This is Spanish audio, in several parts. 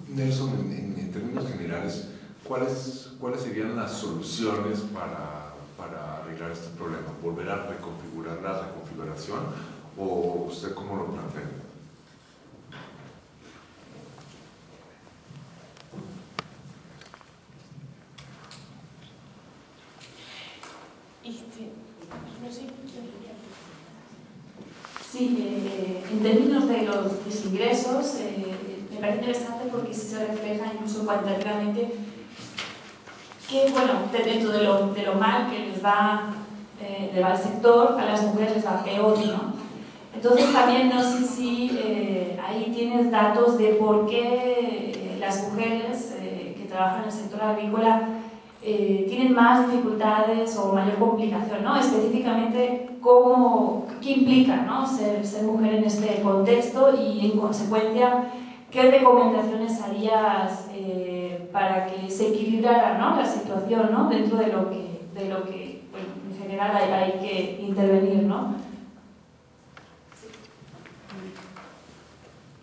Nelson, en términos generales, ¿cuáles serían las soluciones para arreglar este problema? ¿Volver a reconfigurar la reconfiguración o usted cómo lo plantea? No sé quién. Sí, en términos de los ingresos, me parece interesante porque sí se refleja incluso cuantitativamente que, bueno, dentro de lo mal que les va al sector, a las mujeres les va peor, ¿no? Entonces también no sé si ahí tienes datos de por qué las mujeres que trabajan en el sector agrícola tienen más dificultades o mayor complicación, ¿no? Específicamente, ¿qué implica, ¿no? ser mujer en este contexto y, en consecuencia, ¿qué recomendaciones harías para que se equilibrara, ¿no? la situación, ¿no? dentro de lo que bueno, en general hay que intervenir, ¿no?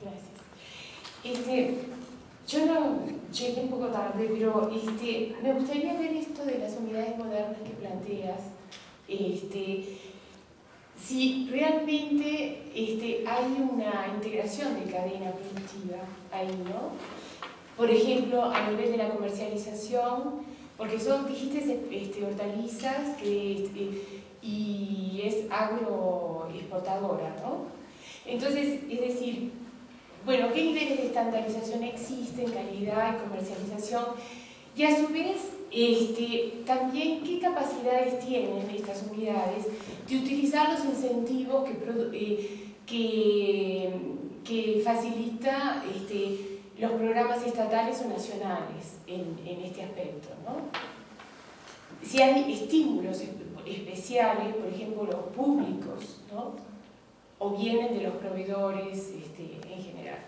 Gracias. Yo no llegué un poco tarde, pero me gustaría ver esto de las unidades modernas que planteas. Si realmente hay una integración de cadena productiva ahí, ¿no? Por ejemplo, a nivel de la comercialización, porque dijiste hortalizas y es agroexportadora, ¿no? Entonces, es decir, bueno, ¿qué niveles de estandarización existen, calidad y comercialización? Y a su vez, también qué capacidades tienen estas unidades de utilizar los incentivos que facilita los programas estatales o nacionales en este aspecto, ¿no? Si hay estímulos especiales, por ejemplo, los públicos, ¿no? O vienen de los proveedores en general.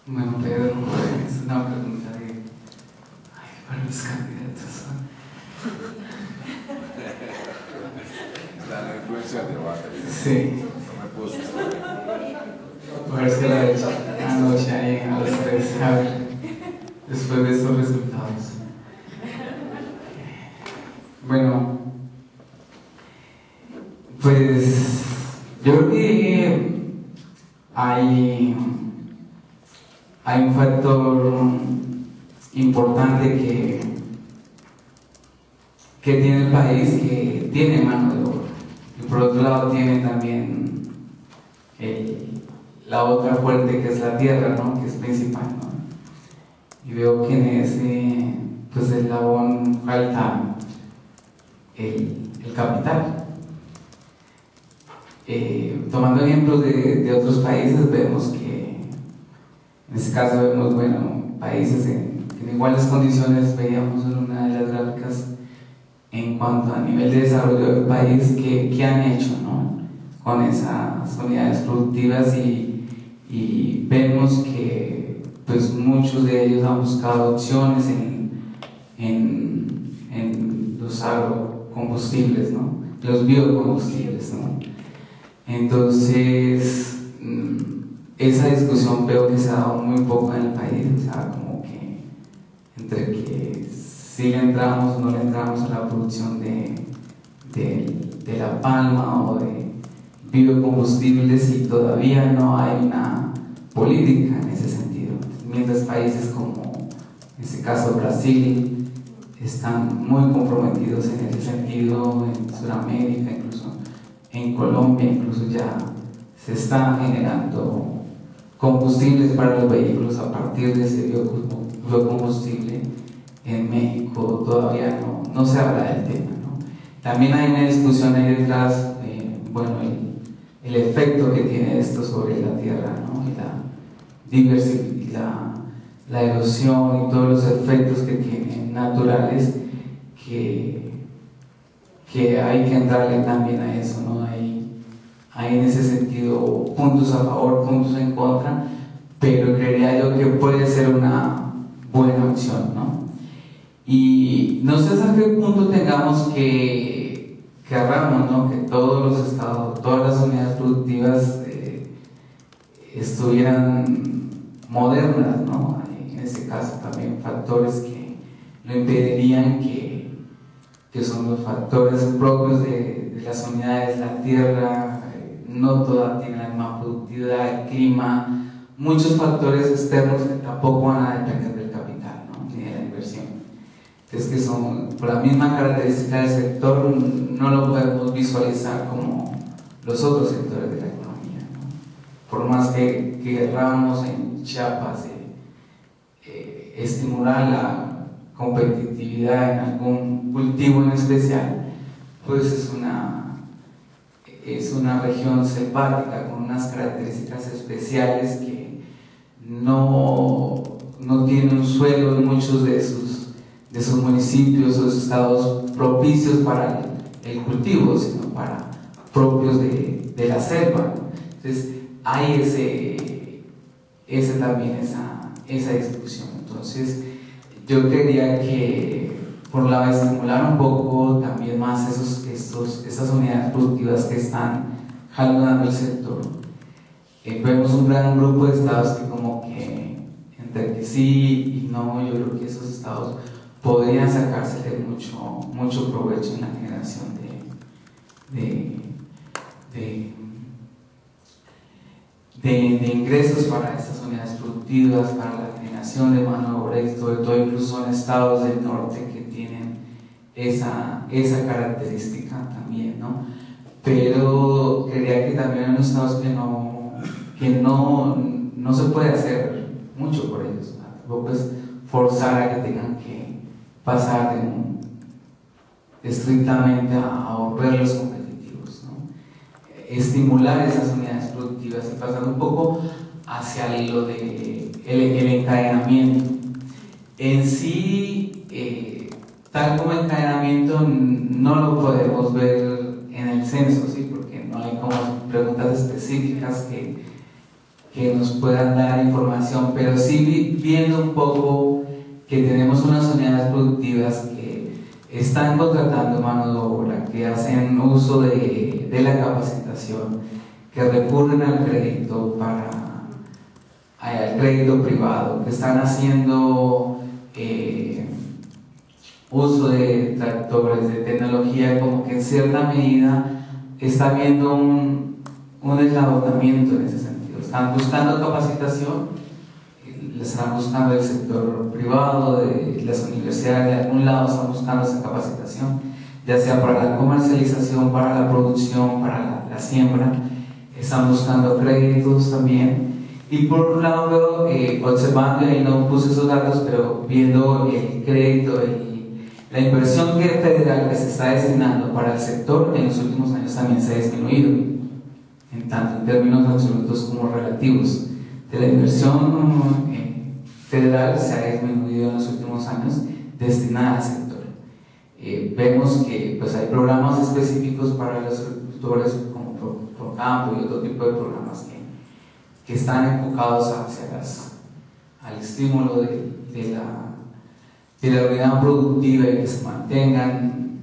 Bueno, Pedro, es una pregunta para los candidatos. La influencia del debate. Sí. No me puedo sustraer. Por eso la he hecho anoche ahí a las 3, a ver, después de esos resultados. Bueno, pues yo creo que hay un factor importante que tiene el país, que tiene mano de obra, y por otro lado tiene también la otra fuerte, que es la tierra, ¿no? Que es principal, ¿no? Y veo que en ese pues eslabón falta el capital. Tomando ejemplos de otros países, vemos que en este caso vemos, bueno, países en iguales condiciones. Veíamos en una de las gráficas en cuanto a nivel de desarrollo del país que han hecho, ¿no? Con esas unidades productivas, y vemos que pues muchos de ellos han buscado opciones en los agrocombustibles, ¿no? Los biocombustibles, ¿no? Entonces esa discusión veo que se ha dado muy poco en el país, o sea, como que entre que si le entramos o no le entramos a la producción de la palma o de biocombustibles, y todavía no hay una política en ese sentido, mientras países como en este caso Brasil están muy comprometidos en ese sentido, en Sudamérica, incluso en Colombia, incluso ya se están generando combustibles para los vehículos a partir de ese biocombustible. En México todavía no se habla del tema, ¿no? También hay una discusión ahí detrás, bueno, el efecto que tiene esto sobre la tierra, ¿no? Y la erosión y todos los efectos que tienen naturales, que hay que entrarle también a eso, ¿no? Hay en ese sentido puntos puntos a favor, puntos en contra, pero creería yo que puede ser una buena opción, ¿no? Y no sé hasta qué punto tengamos que querramos, ¿no?, que todos los estados, todas las unidades productivas estuvieran modernas, ¿no? En este caso también factores que lo impedirían, que son los factores propios de las unidades, la tierra, no toda tiene la misma productividad, el clima, muchos factores externos que tampoco van a depender del capital, ¿no?, ni de la inversión. Es que son, por la misma característica del sector, no lo podemos visualizar como los otros sectores de la economía, ¿no? Por más que querramos en Chiapas estimular la competitividad en algún cultivo en especial, pues es una región selvática con unas características especiales que no tiene un suelo en muchos de sus municipios o estados propicios para el cultivo, sino para propios de la selva. Entonces hay también esa discusión. Entonces yo creería que por un lado estimular un poco también más esas unidades productivas que están jalonando el sector. Vemos un gran grupo de estados que como que entre que sí y no, yo creo que esos estados podrían sacársele mucho provecho en la generación de ingresos para estas unidades productivas, para la generación de mano de obra, y sobre todo incluso son estados del norte que tienen esa característica también, ¿no? Pero creía que también hay unos estados que no se puede hacer mucho por ellos, ¿no? Tampoco es forzar a que tengan que pasar estrictamente a volverlos competitivos, ¿no? Estimular esas unidades productivas y pasar un poco hacia lo de el encadenamiento. En sí, tal como encadenamiento no lo podemos ver en el censo, ¿sí? Porque no hay como preguntas específicas que nos puedan dar información, pero sí viendo un poco que tenemos unas unidades productivas que están contratando mano de obra, que hacen uso de la capacitación, que recurren al crédito al crédito privado, que están haciendo uso de tractores, de tecnología, como que en cierta medida está habiendo un eslabonamiento en ese sentido. Están buscando capacitación, están buscando el sector privado, de las universidades de algún lado están buscando esa capacitación, ya sea para la comercialización, para la producción, para la siembra, están buscando créditos también. Y por un lado veo, observando, y no puse esos datos, pero viendo el crédito, la inversión federal que se está destinando para el sector en los últimos años también se ha disminuido, en tanto en términos absolutos como relativos. De la inversión federal se ha disminuido en los últimos años destinada al sector. Vemos que pues, hay programas específicos para los agricultores como Procampo y otro tipo de programas que están enfocados al estímulo de la unidad productiva y que se mantengan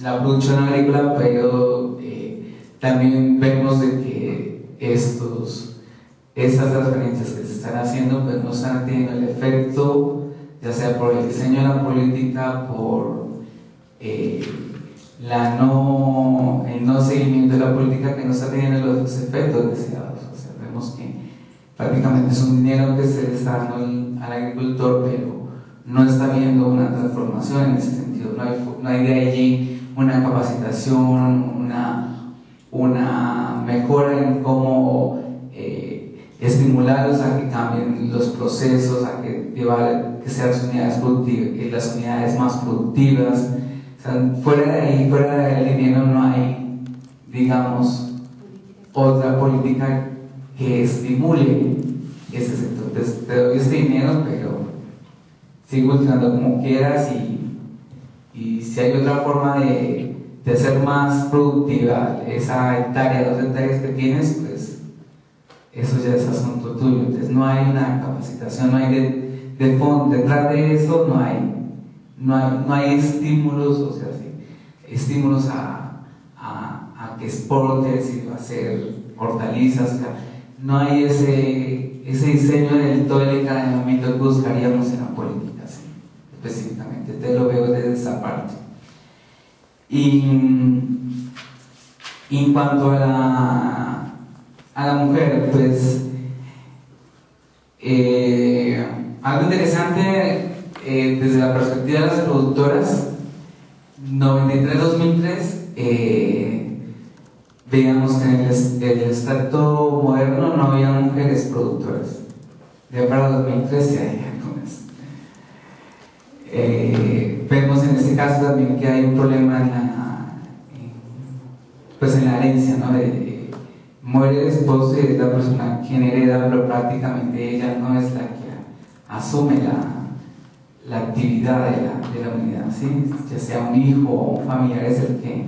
la producción agrícola, pero también vemos de que estas transferencias que se están haciendo pues no están teniendo el efecto, ya sea por el diseño de la política, por el no seguimiento de la política, que no está teniendo los efectos deseados. O sea, vemos que prácticamente es un dinero que se le está dando al agricultor, pero no está viendo una transformación en ese sentido. No hay de allí una capacitación, una mejora en cómo estimularlos a que cambien los procesos, a que sean las unidades más productivas. O sea, fuera de ahí, fuera del dinero, no hay, digamos, otra política que estimule ese sector. Entonces, te doy este dinero, pero sigo utilizando como quieras, y si hay otra forma de hacer más productiva esa hectárea, 2 hectáreas que tienes, pues eso ya es asunto tuyo. Entonces no hay una capacitación, no hay de fondo, detrás de eso no hay estímulos, o sea, sí, estímulos a que exportes y a hacer hortalizas, o sea, no hay ese diseño del todo el encadenamiento que buscaríamos en la política, ¿sí? Específicamente, te lo veo desde esa parte. Y en cuanto a la mujer, pues algo interesante desde la perspectiva de las productoras, 93-2003, veíamos que en el estrato moderno no había mujeres productoras. Ya para 2013 hay algunas. Vemos en este caso también que hay un problema en la herencia, ¿no? Muere el esposo y es la persona quien hereda, pero prácticamente ella no es la que asume la actividad de la unidad, ¿sí? Ya sea un hijo o un familiar es el que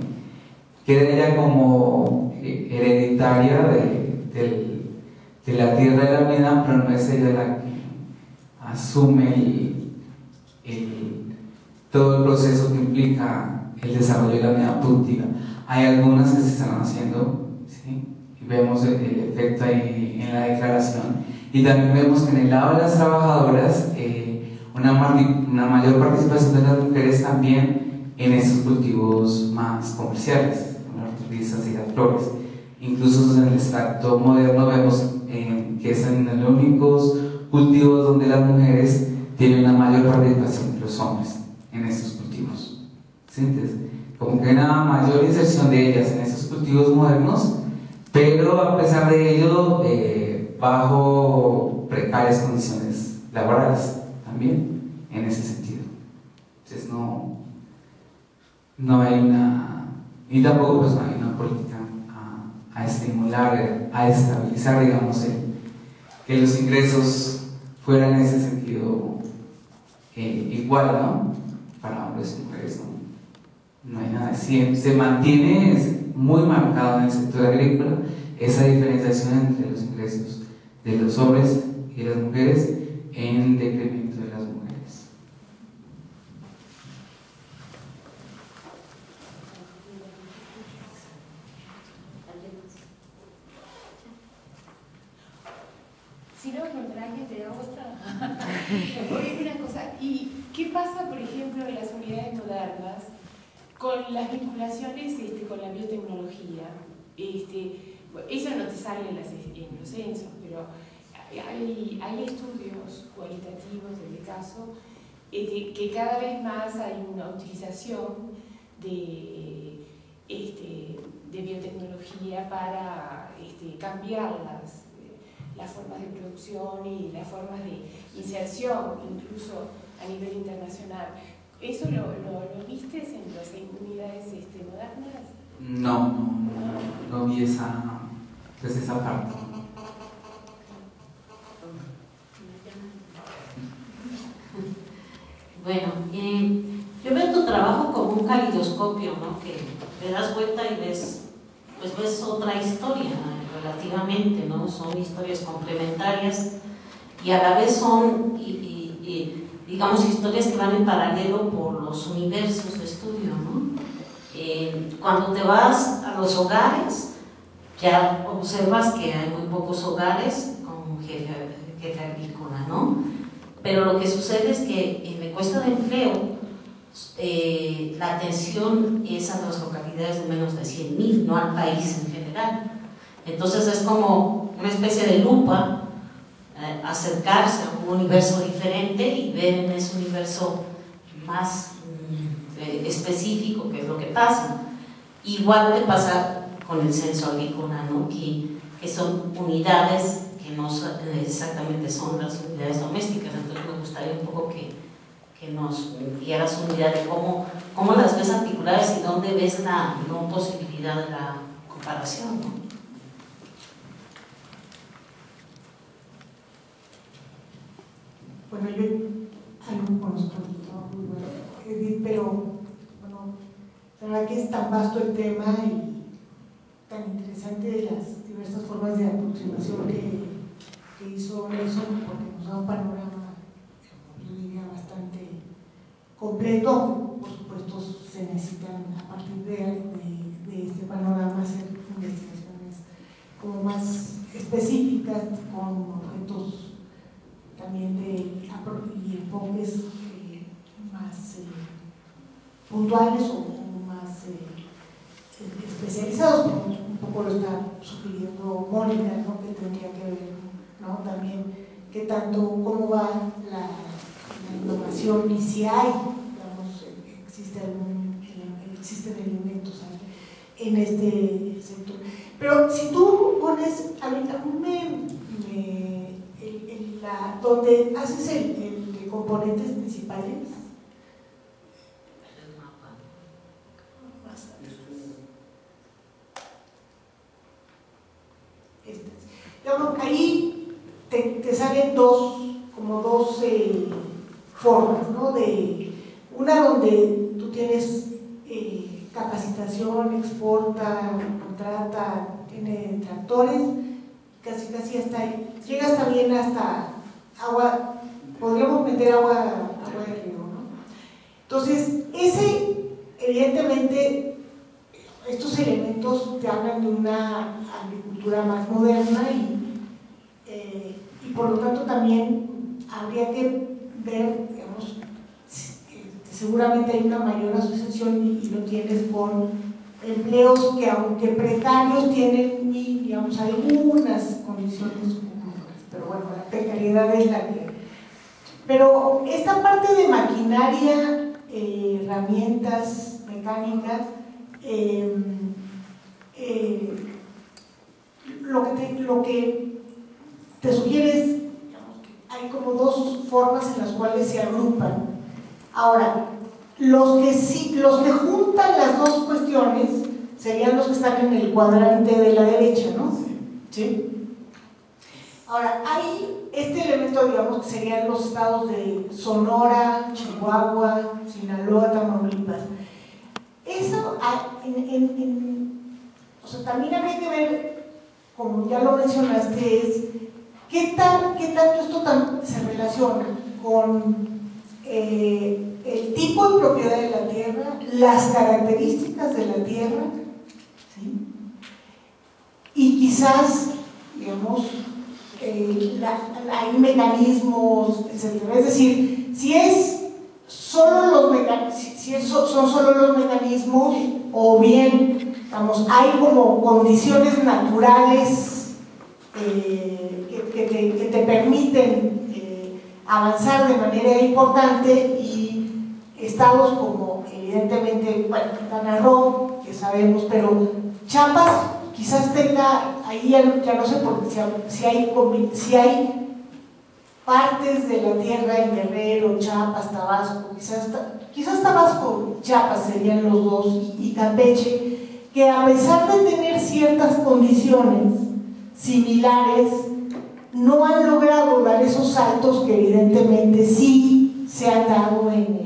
queda ella como hereditaria de la tierra de la unidad, pero no es ella la que asume todo el proceso que implica el desarrollo de la unidad productiva. Hay algunas que se están haciendo, ¿sí? Y vemos el efecto ahí en la declaración, y también vemos que en el lado de las trabajadoras una mayor participación de las mujeres también en estos cultivos más comerciales, las hortalizas y las flores. Incluso en el extracto moderno vemos que es en los únicos cultivos donde las mujeres tienen una mayor participación que los hombres en estos cultivos. ¿Sí? Entonces, como que una mayor inserción de ellas en estos cultivos modernos, pero a pesar de ello bajo precarias condiciones laborales también en ese sentido. Entonces no hay una, y tampoco pues no hay una política a estimular, a estabilizar, digamos, que los ingresos fueran en ese sentido igual, ¿no? Para hombres y mujeres no hay nada. Se mantiene, es muy marcado en el sector agrícola esa diferenciación entre los ingresos de los hombres y las mujeres en decremento de las mujeres. Si no, contrario, te hago otra. Oye, una cosa, ¿y qué pasa, por ejemplo, en las unidades modernas con las vinculaciones con la biotecnología? Eso no te sale en los censos, pero hay estudios cualitativos, en el caso, que cada vez más hay una utilización de biotecnología para cambiar las formas de producción y las formas de inserción, incluso a nivel internacional. ¿Eso lo viste en las unidades modernas? No vi esa parte. Bueno, yo veo tu trabajo como un calidoscopio, ¿no? Que te das vuelta y ves otra historia relativamente, ¿no? Son historias complementarias y a la vez son, digamos, historias que van en paralelo por los universos de estudio, ¿no? Cuando te vas a los hogares, ya observas que hay muy pocos hogares con jefe agrícola, ¿no? Pero lo que sucede es que en la encuesta de empleo la atención es a las localidades de menos de 100.000, no al país en general. Entonces es como una especie de lupa, acercarse a un universo diferente y ver en ese universo más específico qué es lo que pasa. Igual que pasa con el censo agrícola, ¿no? que son unidades que no exactamente son las unidades domésticas. Entonces me gustaría un poco que nos dieras una idea de cómo las ves articuladas y dónde ves la no posibilidad de la comparación, ¿no? Bueno, yo algo conozco muy bueno, Edith, pero bueno, la verdad que es tan vasto el tema y tan interesante de las diversas formas de aproximación que que hizo Nelson, porque nos da un panorama, yo diría, bastante completo. Por supuesto, se necesitan a partir de este panorama hacer investigaciones como más específicas, con objetos también y enfoques más puntuales o más especializados, como un poco lo está sugiriendo Mónica, ¿no? Que tendría que ver, ¿no? También qué tanto, cómo va la innovación y si hay, digamos, existen elementos en este sector. Pero si tú pones, a mí donde haces el de componentes principales, digamos, ahí te salen como dos formas, ¿no? Una donde tú tienes capacitación, exporta, contrata, tiene tractores, casi hasta ahí. Llegas también hasta agua, podríamos meter agua de río, ¿no? Entonces, evidentemente, estos elementos te hablan de una agricultura más moderna y por lo tanto también habría que ver, digamos, seguramente hay una mayor asociación y lo tienes con empleos que, aunque precarios, tienen, digamos, algunas condiciones superiores, pero bueno, la precariedad es la que... Pero esta parte de maquinaria, herramientas mecánicas, lo que te sugiere es, digamos, que hay como dos formas en las cuales se agrupan. Ahora, los que juntan las dos cuestiones serían los que están en el cuadrante de la derecha, ¿no? ¿Sí? Ahora, hay este elemento, digamos, que serían los estados de Sonora, Chihuahua, Sinaloa, Tamaulipas. Eso, o sea, también habría que ver, como ya lo mencionaste, es qué tanto esto se relaciona con el tipo de propiedad de la tierra, las características de la tierra, ¿sí? Y quizás, digamos, hay mecanismos, etc. Es decir, son solo los mecanismos, o bien, digamos, hay como condiciones naturales que te permiten avanzar de manera importante, y estados como, evidentemente, bueno, Quintana Roo, que sabemos, pero Chiapas quizás tenga, ahí ya no sé si hay partes de la tierra en Guerrero, Chiapas, Tabasco, quizás Tabasco, Chiapas serían los dos, y Campeche, que a pesar de tener ciertas condiciones similares, no han logrado dar esos saltos que evidentemente sí se han dado en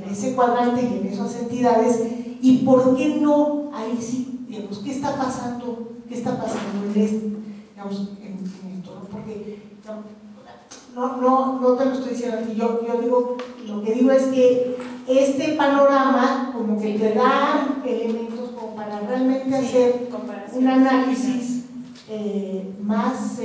ese cuadrante y en esas entidades. ¿Y por qué no? Ahí sí, digamos, ¿qué está pasando en esto? Porque no te lo estoy diciendo aquí, yo digo, lo que digo es que este panorama como que te da elementos como para realmente hacer un análisis más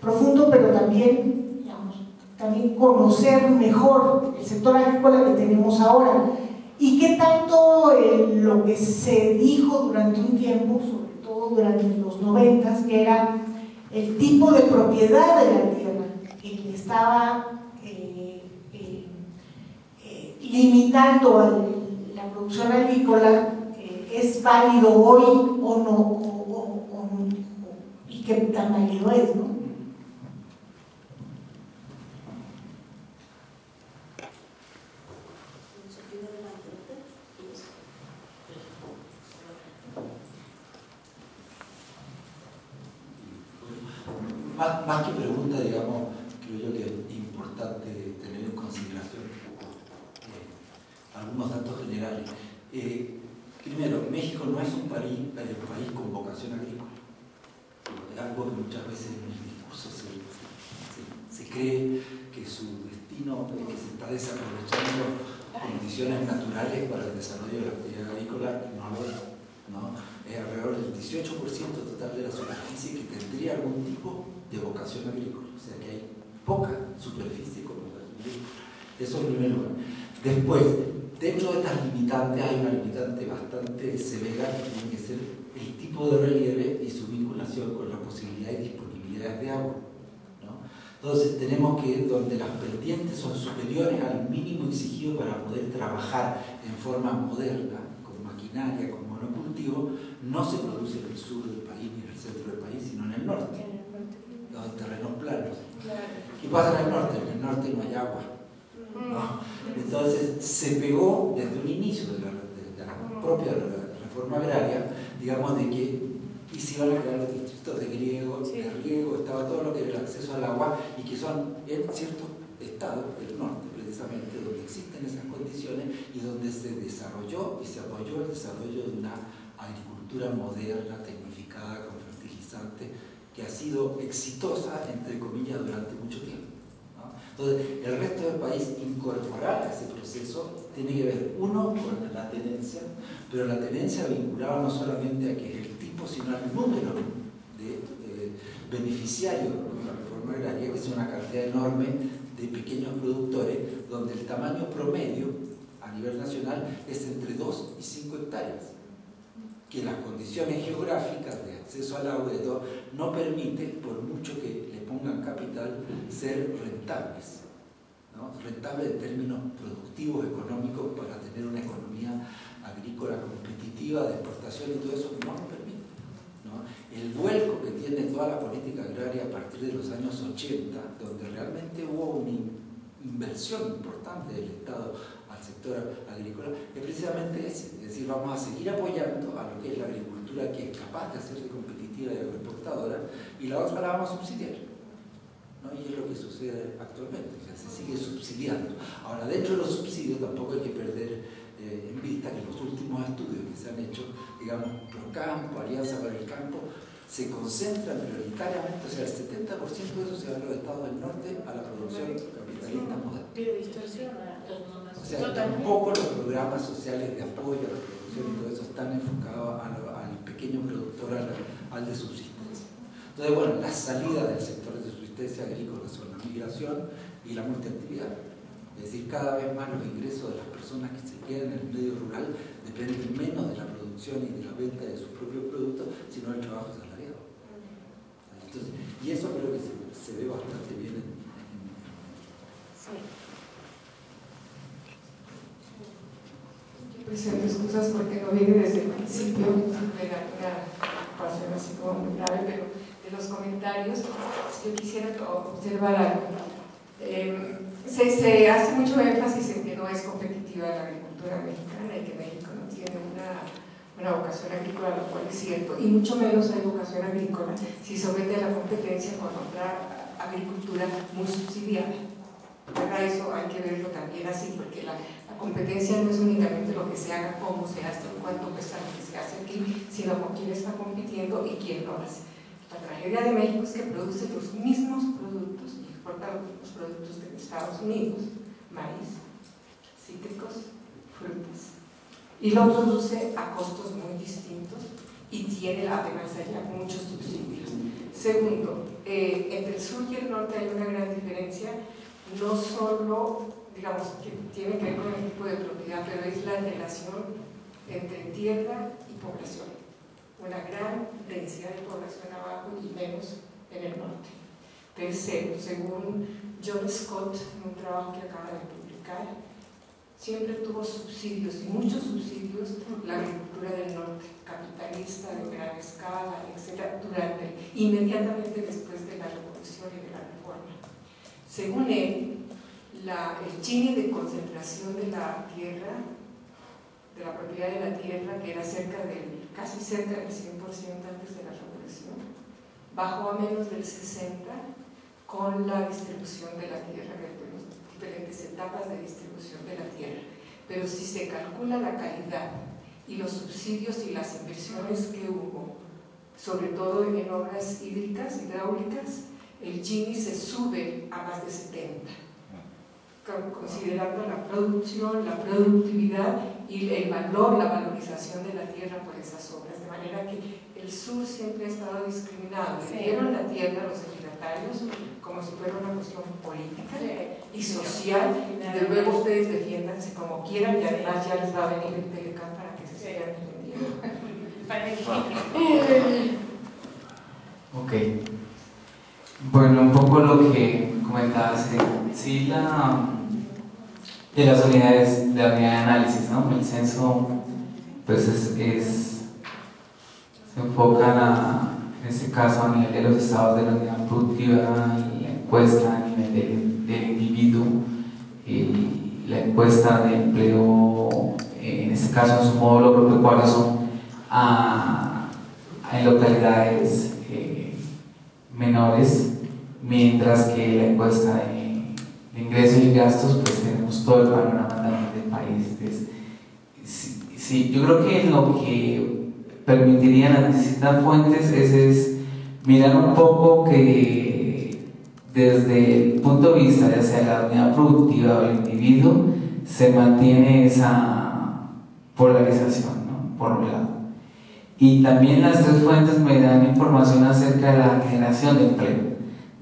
profundo, pero también, digamos, también conocer mejor el sector agrícola que tenemos ahora, y qué tanto lo que se dijo durante un tiempo, sobre todo durante los 90, que era el tipo de propiedad de la tierra, que estaba limitando la producción agrícola, es válido hoy o no, y qué tan válido es, ¿no? Más que pregunta, digamos, creo yo que es importante tener en consideración algunos datos generales. Primero, México no es un país con vocación vocación agrícola. Es algo que muchas veces en el discurso se cree que su destino es que se está desaprovechando condiciones naturales para el desarrollo de la actividad agrícola, y no lo es, ¿no? Es alrededor del 18% total de la superficie que tendría algún tipo de vocación agrícola, o sea que hay poca superficie con vocación agrícola. Eso en primer lugar. Después, dentro de estas limitantes hay una limitante bastante severa que tiene que ser el tipo de relieve y su vinculación con la posibilidad y disponibilidad de agua, ¿no? Entonces tenemos que, donde las pendientes son superiores al mínimo exigido para poder trabajar en forma moderna, con maquinaria, con monocultivo, no se produce en el sur del país ni en el centro del país, sino en el norte, los terrenos planos. ¿Qué pasa en el norte? En el norte no hay agua, ¿no? Entonces se pegó desde un inicio de la propia reforma agraria, digamos, de que y se iban a crear los distritos de riego, estaba todo lo que era el acceso al agua, y que son en ciertos estados del norte, precisamente, donde existen esas condiciones y donde se desarrolló y se apoyó el desarrollo de una agricultura moderna, tecnificada, con fertilizantes, que ha sido exitosa, entre comillas, durante mucho tiempo, ¿no? Entonces, el resto del país incorporar a ese proceso tiene que ver, uno, con la tenencia, pero la tenencia vinculada no solamente a que es el tipo, sino al número de beneficiarios de la reforma agraria, que es una cantidad enorme de pequeños productores, donde el tamaño promedio a nivel nacional es entre 2 y 5 hectáreas, que las condiciones geográficas de acceso al agua y todo no permiten, por mucho que le pongan capital, ser rentables, ¿no? Rentables en términos productivos, económicos, para tener una economía agrícola competitiva de exportación y todo eso no lo permite, ¿no? El vuelco que tiene toda la política agraria a partir de los años 80, donde realmente hubo una inversión importante del Estado al sector agrícola, es precisamente ese, es decir, vamos a seguir apoyando a lo que es la agricultura que es capaz de hacerse competitiva y agroexportadora, y la otra la vamos a subsidiar, ¿no? Y es lo que sucede actualmente, o sea, se sigue subsidiando. Ahora, dentro de los subsidios tampoco hay que perder en vista que los últimos estudios que se han hecho, digamos, Procampo, Alianza para el Campo, se concentran prioritariamente, o sea, el 70% de eso se va a los estados del norte a la producción capitalista moderna. Pero distorsiona. O sea, tampoco los programas sociales de apoyo a la producción y todo eso están enfocados al pequeño productor, al de subsistencia. Entonces, bueno, las salidas del sector de subsistencia agrícola son la migración y la multiactividad. Es decir, cada vez más los ingresos de las personas que se quedan en el medio rural dependen menos de la producción y de la venta de sus propios productos, sino del trabajo asalariado. Entonces, y eso creo que se ve bastante bien Sí. Yo presento excusas porque no vine desde el principio, era una situación así como muy grave, pero de los comentarios yo quisiera observar algo. Se hace mucho énfasis en que no es competitiva la agricultura mexicana y que México no tiene una vocación agrícola, lo cual es cierto, y mucho menos hay vocación agrícola si somete a la competencia con otra agricultura muy subsidiada. Para eso hay que verlo también así, porque la competencia no es únicamente lo que se haga, cómo se hace, cuánto cuesta lo que se hace aquí, sino con quién está compitiendo y quién lo hace. La tragedia de México es que produce los mismos productos y exporta los productos de Estados Unidos, maíz, cítricos, frutas, y lo produce a costos muy distintos y tiene además allá muchos subsidios. Segundo, entre el sur y el norte hay una gran diferencia, no solo, digamos, que tiene que ver con el tipo de propiedad, pero es la relación entre tierra y población. Una gran densidad de población abajo y menos en el norte. Tercero, según John Scott, en un trabajo que acaba de publicar, siempre tuvo subsidios, y muchos subsidios, la agricultura del norte, capitalista, de gran escala, etc., inmediatamente después de la revolución y de la reforma. Según él, el Gini de concentración de la tierra, de la propiedad de la tierra, que era casi cerca del 100% antes de la revolución, bajó a menos del 60% con la distribución de la tierra, diferentes etapas de distribución de la tierra. Pero si se calcula la calidad y los subsidios y las inversiones que hubo sobre todo en obras hídricas, hidráulicas, el Gini se sube a más de 70, considerando la producción, la productividad y el valor, la valorización de la tierra por esas obras, de manera que el sur siempre ha estado discriminado. Le dieron la tierra a los ejidatarios como si fuera una cuestión política y social, y de luego ustedes defiéndanse como quieran, y además ya les va a venir el Telecam para que se sigan defendiendo. Ok. Bueno, un poco lo que comentabas, sí, de las unidades de análisis, ¿no? El censo, pues se enfocan en este caso a nivel de los estados de la unidad productiva, la encuesta a nivel del individuo, la encuesta de empleo, en este caso en su módulo agropecuario son en localidades menores, mientras que la encuesta de ingresos y gastos, pues tenemos todo el panorama también del país. Entonces, sí, yo creo que lo que permitiría las distintas fuentes es mirar un poco que desde el punto de vista ya sea la unidad productiva o el individuo se mantiene esa polarización, ¿no? Por un lado. Y también las tres fuentes me dan información acerca de la generación de empleo,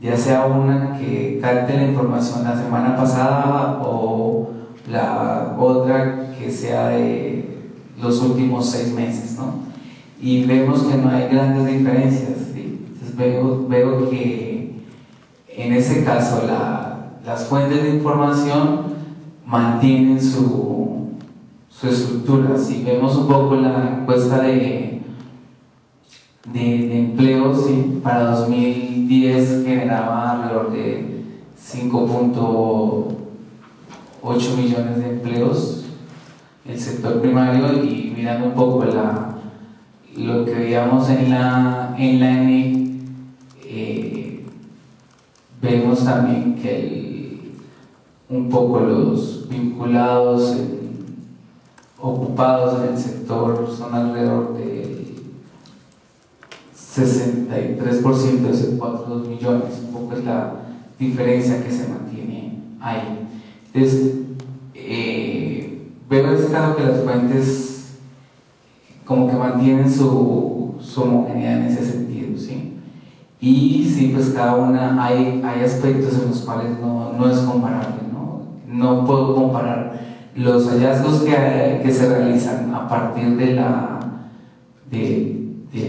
ya sea una que capte la información la semana pasada o la otra que sea de los últimos 6 meses, ¿no? Y vemos que no hay grandes diferencias, ¿sí? Entonces veo que en ese caso las fuentes de información mantienen su estructura. Si vemos un poco la encuesta de empleos, ¿sí? Para 2010 generaba alrededor de 5.8 millones de empleos el sector primario, y mirando un poco lo que veíamos en la ENIC, vemos también que un poco los vinculados ocupados en el sector son alrededor del 63% de esos 4.2 millones, un poco es la diferencia que se mantiene ahí. Entonces, veo en este caso que las fuentes como que mantienen su homogeneidad en ese sentido, ¿sí? Y sí, pues cada una hay aspectos en los cuales no es comparable, no puedo comparar los hallazgos que se realizan a partir del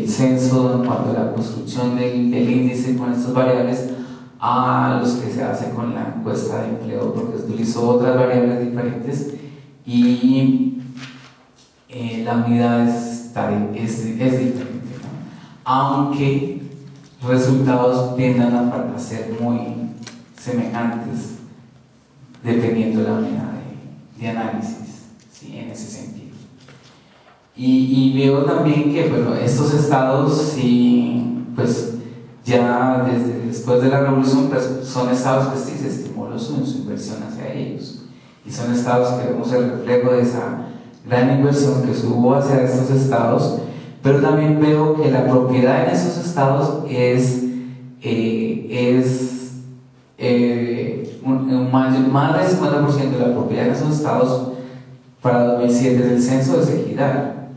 censo en cuanto a la construcción del índice con estas variables a los que se hace con la encuesta de empleo, porque utilizo otras variables diferentes y la unidad es diferente, ¿no? Aunque los resultados tiendan a ser muy semejantes dependiendo de la unidad de análisis, ¿sí? En ese sentido. Y veo también que, bueno, estos estados, sí, pues ya después de la revolución, pues son estados que sí se estimuló su inversión hacia ellos, y son estados que vemos el reflejo de esa gran inversión que se hubo hacia estos estados, pero también veo que la propiedad en esos estados más del 50% de la propiedad en esos estados para 2007 del censo es ejidal,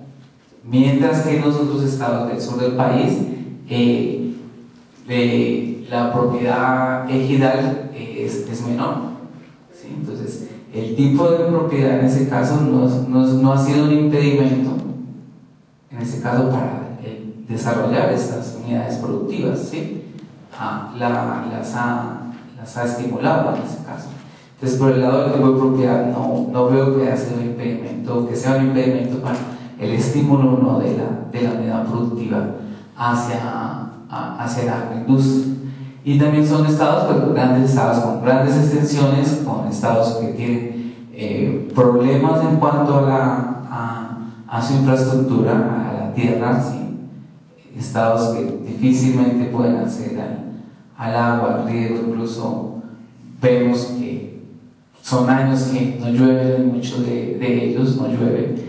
mientras que en los otros estados del sur del país la propiedad ejidal es menor, ¿sí? Entonces el tipo de propiedad en ese caso no ha sido un impedimento en ese caso para desarrollar estas unidades productivas, ¿sí? Las ha estimulado en ese caso. Entonces, por el lado del tipo de propiedad no veo que sea un impedimento para el estímulo, ¿no? de la unidad productiva hacia la agroindustria. Y también son estados, pues, grandes estados con grandes extensiones, con estados que tienen problemas en cuanto a su infraestructura, a la tierra, ¿sí? Estados que difícilmente pueden acceder al agua, al riego. Incluso vemos que son años que no llueve, muchos de ellos no llueve,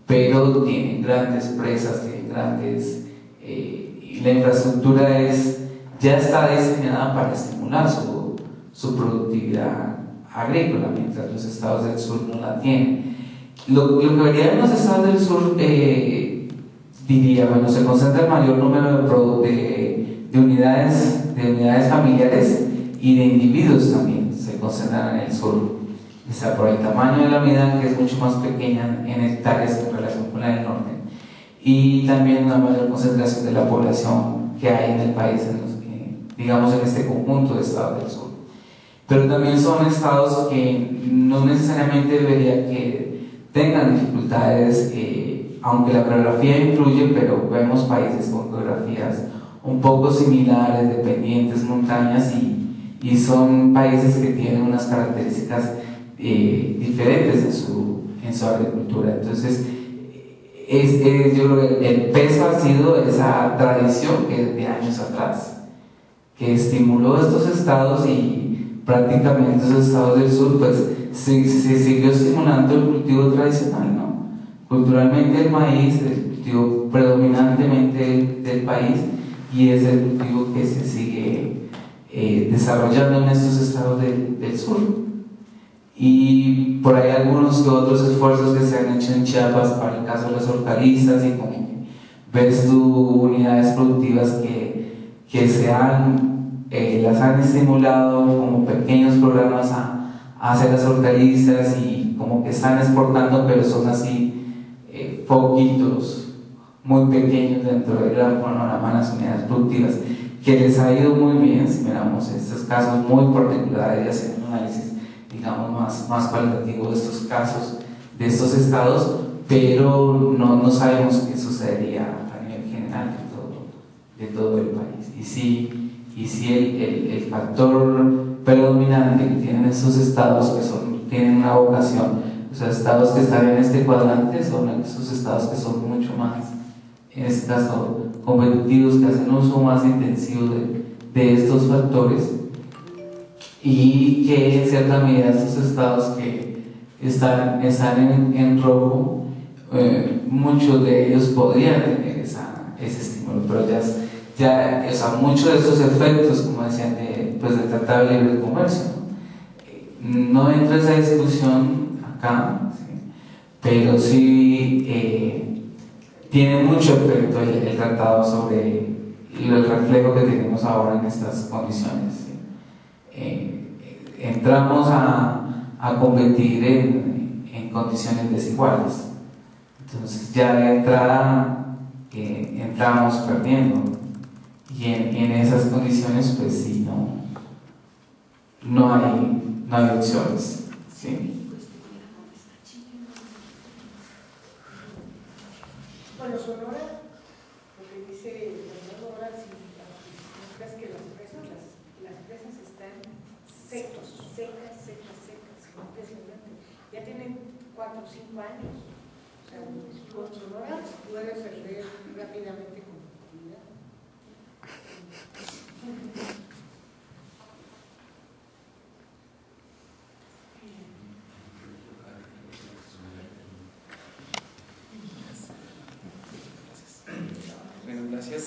pero tienen grandes presas, tienen grandes y la infraestructura ya está diseñada para estimular su productividad agrícola, mientras los estados del sur no la tienen. Lo que verían los estados del sur, diría, bueno, se concentra el mayor número de unidades familiares y de individuos también se concentran en el sur. O sea, por el tamaño de la unidad, que es mucho más pequeña en hectáreas en relación con la del norte, y también una mayor concentración de la población que hay en el país, digamos en este conjunto de estados del sur. Pero también son estados que no necesariamente debería que tengan dificultades, aunque la geografía influye, pero vemos países con geografías un poco similares, de pendientes, montañas, y son países que tienen unas características diferentes en su agricultura. Entonces, yo creo que el peso ha sido esa tradición que de años atrás, que estimuló estos estados, y prácticamente esos estados del sur pues se siguió estimulando el cultivo tradicional, ¿no? Culturalmente el maíz, el cultivo predominantemente del país, y es el cultivo que se sigue desarrollando en estos estados del sur. Y por ahí algunos que otros esfuerzos que se han hecho en Chiapas para el caso de las hortalizas, y como ves tú unidades productivas que las han estimulado como pequeños programas a hacer las hortalizas, y como que están exportando, pero son así poquitos, muy pequeños dentro del gran panorama de las unidades productivas, que les ha ido muy bien. Si miramos estos casos muy particulares y hacemos un análisis, digamos, más cualitativo de estos casos, de estos estados, pero no sabemos qué sucedería a nivel general de todo el país. Y sí el factor predominante que tienen estos estados, que tienen una vocación, o sea, estados que están en este cuadrante, son esos estados que son mucho más, en este caso, competitivos, que hacen uso más intensivo de estos factores, y que en cierta medida estos estados que están en rojo, muchos de ellos podrían tener ese estímulo, pero ya, o sea, muchos de estos efectos, como decían, de Tratado de Libre Comercio, no entra esa discusión acá, ¿sí? Pero sí tiene mucho efecto el tratado sobre el reflejo que tenemos ahora en estas condiciones, ¿sí? Entramos a competir en condiciones desiguales, entonces ya de entrada entramos perdiendo, y en esas condiciones pues sí, no hay opciones, ¿sí? Bueno, Sonora, lo que dice Sonora, si crees que las presas están secas, impresionante. Ya tienen 4 o 5 años. O sea, con Sonora puede perder rápidamente competitividad. Bueno, gracias.